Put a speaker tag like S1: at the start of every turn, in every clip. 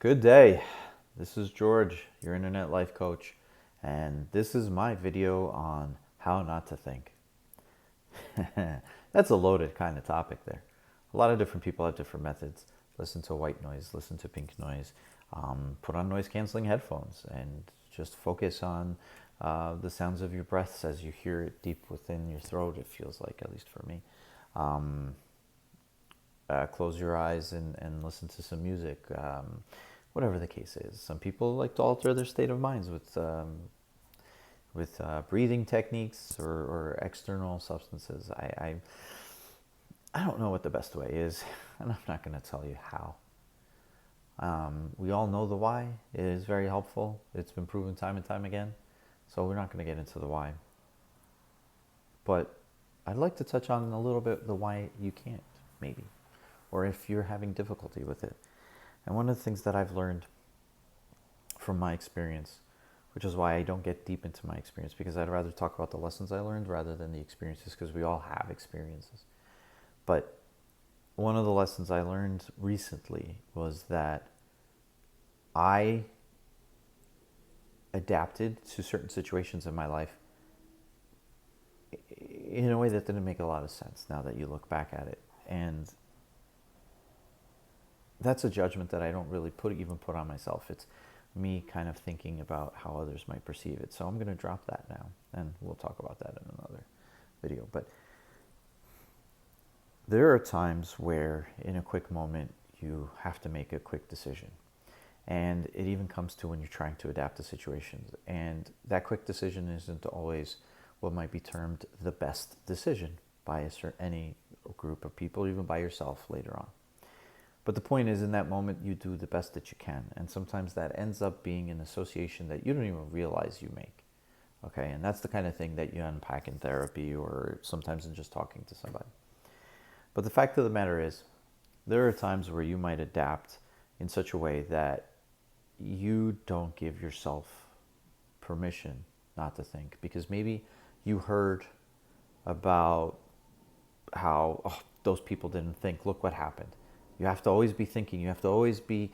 S1: Good day. This is George, your internet life coach, and this is my video on how not to think. That's a loaded kind of topic there. A lot of different people have different methods. Listen to white noise, listen to pink noise, put on noise canceling headphones, and just focus on the sounds of your breaths as you hear it deep within your throat, it feels like, at least for me. Close your eyes and listen to some music, whatever the case is. Some people like to alter their state of minds with breathing techniques or external substances. I don't know what the best way is, and I'm not going to tell you how. We all know the why. It is very helpful. It's been proven time and time again, so we're not going to get into the why. But I'd like to touch on a little bit the why you can't, maybe, or if you're having difficulty with it. And one of the things that I've learned from my experience, which is why I don't get deep into my experience, because I'd rather talk about the lessons I learned rather than the experiences, because we all have experiences. But one of the lessons I learned recently was that I adapted to certain situations in my life in a way that didn't make a lot of sense now that you look back at it. And that's a judgment that I don't really even put on myself. It's me kind of thinking about how others might perceive it. So I'm going to drop that now, and we'll talk about that in another video. But there are times where in a quick moment you have to make a quick decision. And it even comes to when you're trying to adapt to situations. And that quick decision isn't always what might be termed the best decision by any group of people, even by yourself later on. But the point is, in that moment, you do the best that you can. And sometimes that ends up being an association that you don't even realize you make. Okay, and that's the kind of thing that you unpack in therapy or sometimes in just talking to somebody. But the fact of the matter is, there are times where you might adapt in such a way that you don't give yourself permission not to think. Because maybe you heard about how those people didn't think. Look what happened. You have to always be thinking. You have to always be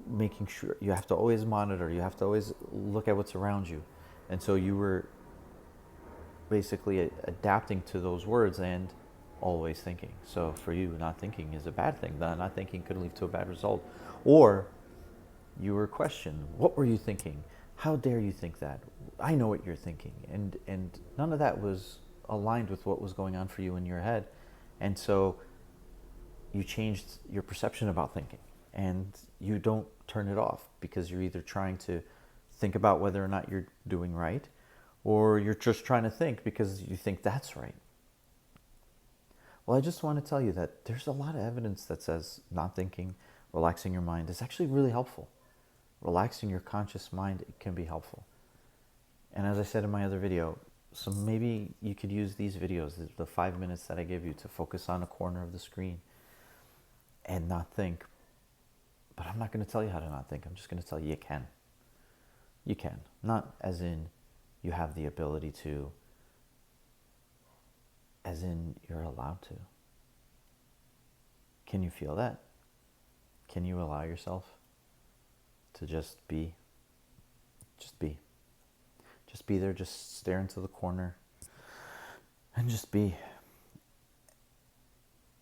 S1: making sure. You have to always monitor. You have to always look at what's around you. And so you were basically adapting to those words and always thinking. So for you, not thinking is a bad thing. Not thinking could lead to a bad result. Or you were questioned. What were you thinking? How dare you think that? I know what you're thinking. And none of that was aligned with what was going on for you in your head. And so you changed your perception about thinking, and you don't turn it off because you're either trying to think about whether or not you're doing right, or you're just trying to think because you think that's right. Well, I just want to tell you that there's a lot of evidence that says not thinking, relaxing your mind is actually really helpful. Relaxing your conscious mind, it can be helpful. And as I said in my other video, so maybe you could use these videos, the 5 minutes that I give you, to focus on a corner of the screen and not think. But I'm not going to tell you how to not think. I'm just going to tell you you can. You can. Not as in you have the ability to, as in you're allowed to. Can you feel that? Can you allow yourself to just be? Just be. Just be there, just stare into the corner and just be.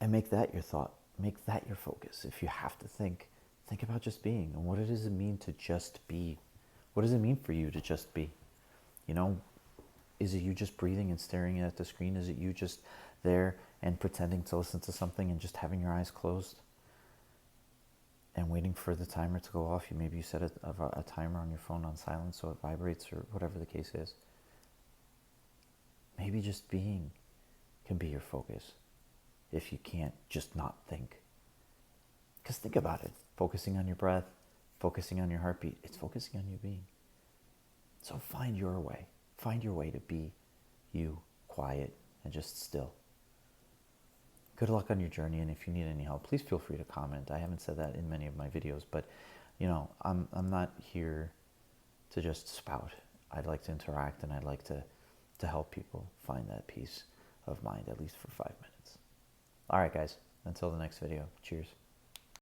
S1: And make that your thought. Make that your focus. If you have to think about just being. And what does it mean to just be? What does it mean for you to just be? You know, is it you just breathing and staring at the screen? Is it you just there and pretending to listen to something and just having your eyes closed and waiting for the timer to go off? Maybe you set a timer on your phone on silent so it vibrates, or whatever the case is. Maybe just being can be your focus if you can't just not think. Because think about it. Focusing on your breath, focusing on your heartbeat, it's focusing on you being. So find your way. Find your way to be you, quiet, and just still. Good luck on your journey, and if you need any help, please feel free to comment. I haven't said that in many of my videos, but you know, I'm not here to just spout. I'd like to interact, and I'd like to help people find that peace of mind, at least for 5 minutes. All right, guys, until the next video, cheers.